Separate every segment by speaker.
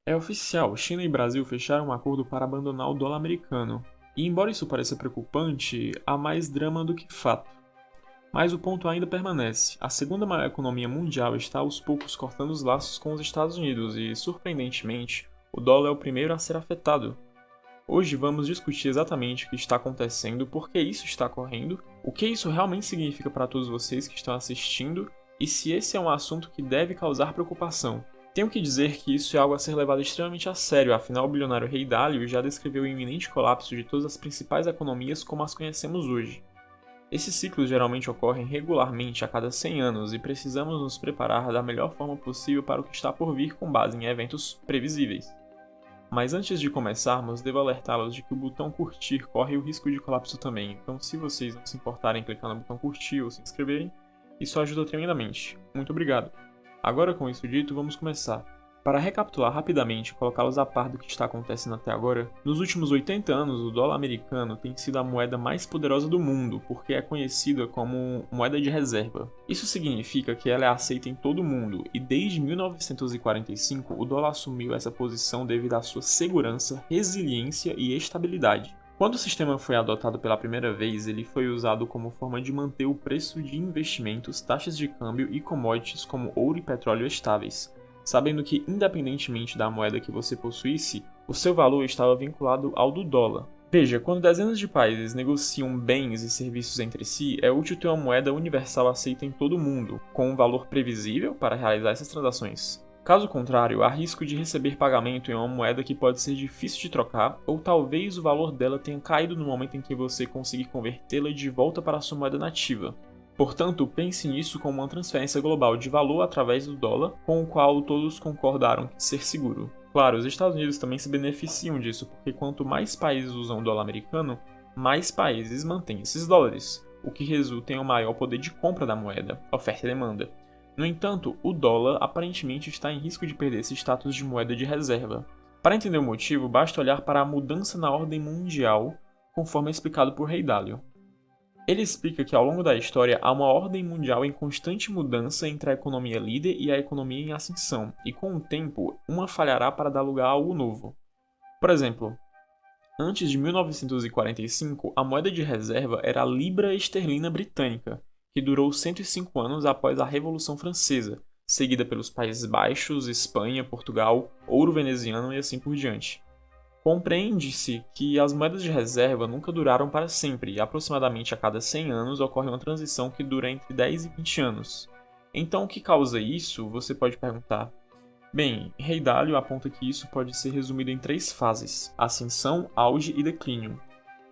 Speaker 1: É oficial, China e Brasil fecharam um acordo para abandonar o dólar americano. E embora isso pareça preocupante, há mais drama do que fato. Mas o ponto ainda permanece. A segunda maior economia mundial está aos poucos cortando os laços com os Estados Unidos e, surpreendentemente, o dólar é o primeiro a ser afetado. Hoje vamos discutir exatamente o que está acontecendo, por que isso está ocorrendo, o que isso realmente significa para todos vocês que estão assistindo e se esse é um assunto que deve causar preocupação. Tenho que dizer que isso é algo a ser levado extremamente a sério, afinal o bilionário Rei Dalio já descreveu o iminente colapso de todas as principais economias como as conhecemos hoje. Esses ciclos geralmente ocorrem regularmente a cada 100 anos e precisamos nos preparar da melhor forma possível para o que está por vir com base em eventos previsíveis. Mas antes de começarmos, devo alertá-los de que o botão curtir corre o risco de colapso também, então se vocês não se importarem em clicar no botão curtir ou se inscreverem, isso ajuda tremendamente. Muito obrigado. Agora com isso dito, vamos começar. Para recapitular rapidamente e colocá-los a par do que está acontecendo até agora, nos últimos 80 anos o dólar americano tem sido a moeda mais poderosa do mundo, porque é conhecida como moeda de reserva. Isso significa que ela é aceita em todo o mundo, e desde 1945 o dólar assumiu essa posição devido à sua segurança, resiliência e estabilidade. Quando o sistema foi adotado pela primeira vez, ele foi usado como forma de manter o preço de investimentos, taxas de câmbio e commodities como ouro e petróleo estáveis, sabendo que, independentemente da moeda que você possuísse, o seu valor estava vinculado ao do dólar. Veja, quando dezenas de países negociam bens e serviços entre si, é útil ter uma moeda universal aceita em todo o mundo, com um valor previsível para realizar essas transações. Caso contrário, há risco de receber pagamento em uma moeda que pode ser difícil de trocar, ou talvez o valor dela tenha caído no momento em que você conseguir convertê-la de volta para a sua moeda nativa. Portanto, pense nisso como uma transferência global de valor através do dólar, com o qual todos concordaram ser seguro. Claro, os Estados Unidos também se beneficiam disso, porque quanto mais países usam o dólar americano, mais países mantêm esses dólares, o que resulta em um maior poder de compra da moeda, oferta e demanda. No entanto, o dólar aparentemente está em risco de perder esse status de moeda de reserva. Para entender o motivo, basta olhar para a mudança na ordem mundial, conforme explicado por Rei Dalio. Ele explica que ao longo da história há uma ordem mundial em constante mudança entre a economia líder e a economia em ascensão, e com o tempo, uma falhará para dar lugar a algo novo. Por exemplo, antes de 1945, a moeda de reserva era a libra esterlina britânica, que durou 105 anos após a Revolução Francesa, seguida pelos Países Baixos, Espanha, Portugal, ouro veneziano e assim por diante. Compreende-se que as moedas de reserva nunca duraram para sempre e aproximadamente a cada 100 anos ocorre uma transição que dura entre 10 e 20 anos. Então o que causa isso? Você pode perguntar. Bem, Rei Dalio aponta que isso pode ser resumido em três fases: ascensão, auge e declínio.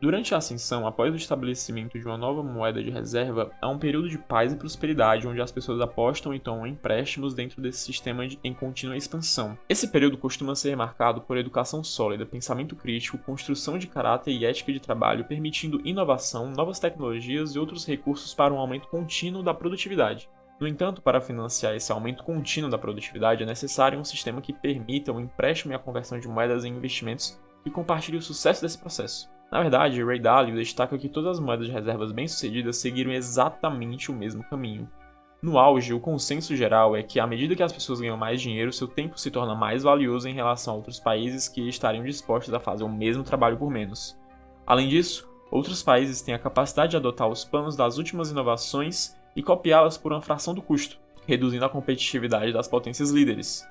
Speaker 1: Durante a ascensão, após o estabelecimento de uma nova moeda de reserva, há um período de paz e prosperidade onde as pessoas apostam e tomam empréstimos dentro desse sistema em contínua expansão. Esse período costuma ser marcado por educação sólida, pensamento crítico, construção de caráter e ética de trabalho, permitindo inovação, novas tecnologias e outros recursos para um aumento contínuo da produtividade. No entanto, para financiar esse aumento contínuo da produtividade, é necessário um sistema que permita o empréstimo e a conversão de moedas em investimentos e compartilhe o sucesso desse processo. Na verdade, Ray Dalio destaca que todas as moedas de reservas bem-sucedidas seguiram exatamente o mesmo caminho. No auge, o consenso geral é que à medida que as pessoas ganham mais dinheiro, seu tempo se torna mais valioso em relação a outros países que estariam dispostos a fazer o mesmo trabalho por menos. Além disso, outros países têm a capacidade de adotar os planos das últimas inovações e copiá-las por uma fração do custo, reduzindo a competitividade das potências líderes.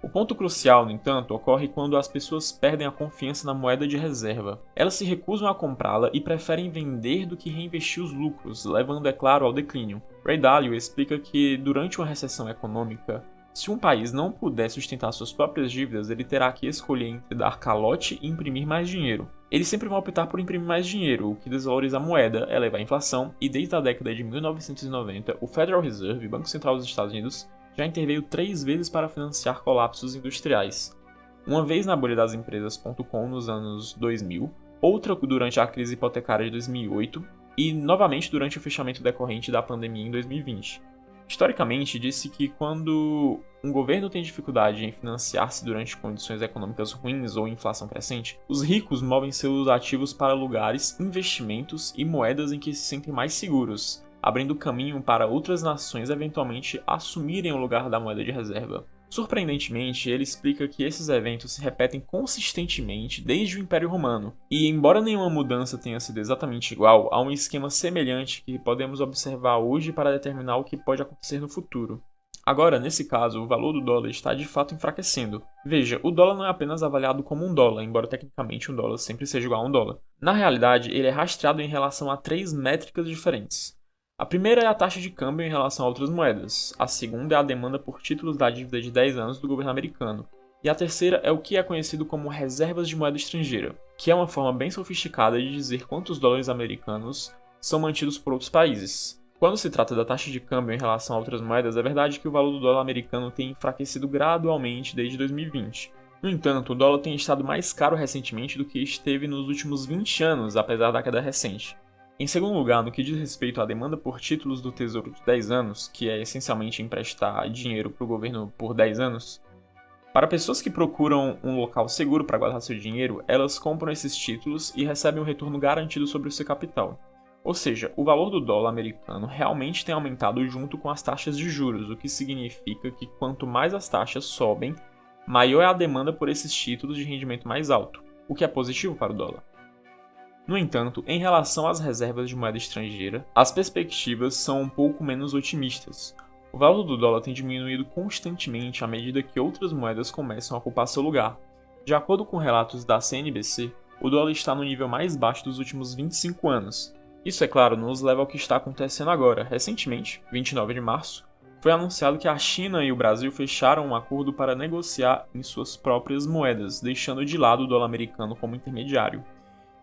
Speaker 1: O ponto crucial, no entanto, ocorre quando as pessoas perdem a confiança na moeda de reserva. Elas se recusam a comprá-la e preferem vender do que reinvestir os lucros, levando, é claro, ao declínio. Ray Dalio explica que, durante uma recessão econômica, se um país não puder sustentar suas próprias dívidas, ele terá que escolher entre dar calote e imprimir mais dinheiro. Eles sempre vão optar por imprimir mais dinheiro, o que desvaloriza a moeda, eleva a inflação, e desde a década de 1990, o Federal Reserve, Banco Central dos Estados Unidos, já interveio 3 vezes para financiar colapsos industriais. Uma vez na bolha das empresas.com nos anos 2000, outra durante a crise hipotecária de 2008 e novamente durante o fechamento decorrente da pandemia em 2020. Historicamente, disse que quando um governo tem dificuldade em financiar-se durante condições econômicas ruins ou inflação crescente, os ricos movem seus ativos para lugares, investimentos e moedas em que se sentem mais seguros, abrindo caminho para outras nações eventualmente assumirem o lugar da moeda de reserva. Surpreendentemente, ele explica que esses eventos se repetem consistentemente desde o Império Romano, e embora nenhuma mudança tenha sido exatamente igual, há um esquema semelhante que podemos observar hoje para determinar o que pode acontecer no futuro. Agora, nesse caso, o valor do dólar está de fato enfraquecendo. Veja, o dólar não é apenas avaliado como um dólar, embora tecnicamente um dólar sempre seja igual a um dólar. Na realidade, ele é rastreado em relação a 3 métricas diferentes. A primeira é a taxa de câmbio em relação a outras moedas, a segunda é a demanda por títulos da dívida de 10 anos do governo americano, e a terceira é o que é conhecido como reservas de moeda estrangeira, que é uma forma bem sofisticada de dizer quantos dólares americanos são mantidos por outros países. Quando se trata da taxa de câmbio em relação a outras moedas, é verdade que o valor do dólar americano tem enfraquecido gradualmente desde 2020. No entanto, o dólar tem estado mais caro recentemente do que esteve nos últimos 20 anos, apesar da queda recente. Em segundo lugar, no que diz respeito à demanda por títulos do Tesouro de 10 anos, que é essencialmente emprestar dinheiro para o governo por 10 anos, para pessoas que procuram um local seguro para guardar seu dinheiro, elas compram esses títulos e recebem um retorno garantido sobre o seu capital. Ou seja, o valor do dólar americano realmente tem aumentado junto com as taxas de juros, o que significa que quanto mais as taxas sobem, maior é a demanda por esses títulos de rendimento mais alto, o que é positivo para o dólar. No entanto, em relação às reservas de moeda estrangeira, as perspectivas são um pouco menos otimistas. O valor do dólar tem diminuído constantemente à medida que outras moedas começam a ocupar seu lugar. De acordo com relatos da CNBC, o dólar está no nível mais baixo dos últimos 25 anos. Isso, é claro, nos leva ao que está acontecendo agora. Recentemente, 29 de março, foi anunciado que a China e o Brasil fecharam um acordo para negociar em suas próprias moedas, deixando de lado o dólar americano como intermediário.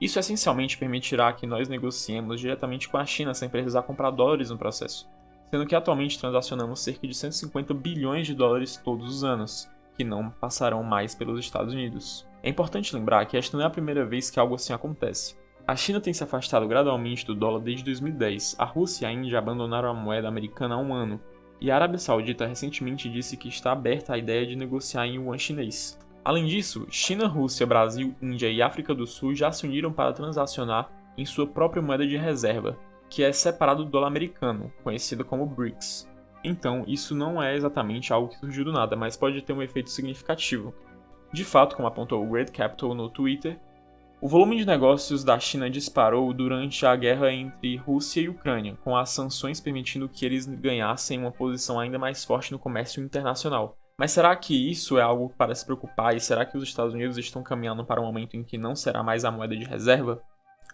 Speaker 1: Isso essencialmente permitirá que nós negociemos diretamente com a China sem precisar comprar dólares no processo, sendo que atualmente transacionamos cerca de 150 bilhões de dólares todos os anos, que não passarão mais pelos Estados Unidos. É importante lembrar que esta não é a primeira vez que algo assim acontece. A China tem se afastado gradualmente do dólar desde 2010, a Rússia e a Índia abandonaram a moeda americana há um ano, e a Arábia Saudita recentemente disse que está aberta à ideia de negociar em yuan chinês. Além disso, China, Rússia, Brasil, Índia e África do Sul já se uniram para transacionar em sua própria moeda de reserva, que é separado do dólar americano, conhecida como BRICS. Então, isso não é exatamente algo que surgiu do nada, mas pode ter um efeito significativo. De fato, como apontou o Great Capital no Twitter, o volume de negócios da China disparou durante a guerra entre Rússia e Ucrânia, com as sanções permitindo que eles ganhassem uma posição ainda mais forte no comércio internacional. Mas será que isso é algo para se preocupar e será que os Estados Unidos estão caminhando para um momento em que não será mais a moeda de reserva?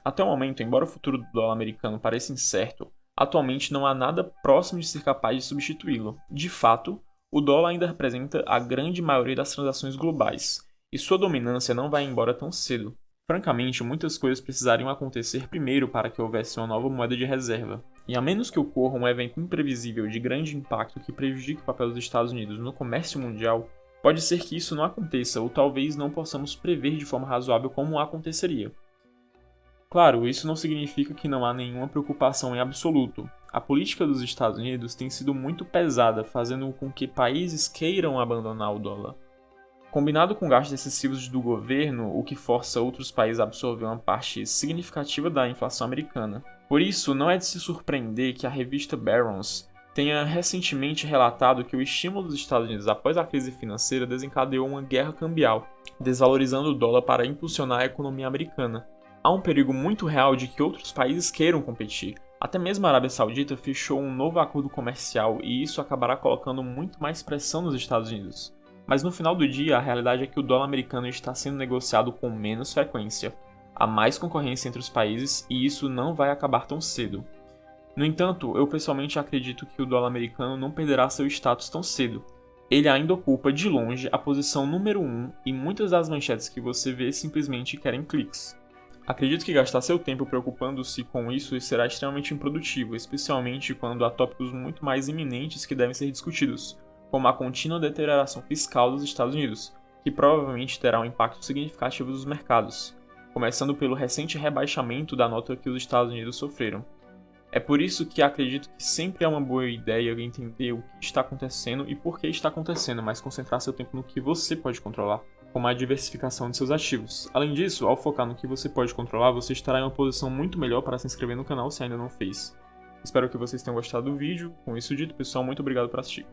Speaker 1: Até o momento, embora o futuro do dólar americano pareça incerto, atualmente não há nada próximo de ser capaz de substituí-lo. De fato, o dólar ainda representa a grande maioria das transações globais, e sua dominância não vai embora tão cedo. Francamente, muitas coisas precisariam acontecer primeiro para que houvesse uma nova moeda de reserva. E a menos que ocorra um evento imprevisível de grande impacto que prejudique o papel dos Estados Unidos no comércio mundial, pode ser que isso não aconteça ou talvez não possamos prever de forma razoável como aconteceria. Claro, isso não significa que não há nenhuma preocupação em absoluto. A política dos Estados Unidos tem sido muito pesada, fazendo com que países queiram abandonar o dólar. Combinado com gastos excessivos do governo, o que força outros países a absorver uma parte significativa da inflação americana. Por isso, não é de se surpreender que a revista Barron's tenha recentemente relatado que o estímulo dos Estados Unidos após a crise financeira desencadeou uma guerra cambial, desvalorizando o dólar para impulsionar a economia americana. Há um perigo muito real de que outros países queiram competir. Até mesmo a Arábia Saudita fechou um novo acordo comercial e isso acabará colocando muito mais pressão nos Estados Unidos. Mas no final do dia, a realidade é que o dólar americano está sendo negociado com menos frequência. Há mais concorrência entre os países e isso não vai acabar tão cedo. No entanto, eu pessoalmente acredito que o dólar americano não perderá seu status tão cedo. Ele ainda ocupa de longe a posição número 1 e muitas das manchetes que você vê simplesmente querem cliques. Acredito que gastar seu tempo preocupando-se com isso será extremamente improdutivo, especialmente quando há tópicos muito mais iminentes que devem ser discutidos, como a contínua deterioração fiscal dos Estados Unidos, que provavelmente terá um impacto significativo nos mercados, começando pelo recente rebaixamento da nota que os Estados Unidos sofreram. É por isso que acredito que sempre é uma boa ideia entender o que está acontecendo e por que está acontecendo, mas concentrar seu tempo no que você pode controlar, como a diversificação de seus ativos. Além disso, ao focar no que você pode controlar, você estará em uma posição muito melhor para se inscrever no canal se ainda não fez. Espero que vocês tenham gostado do vídeo. Com isso dito, pessoal, muito obrigado por assistir.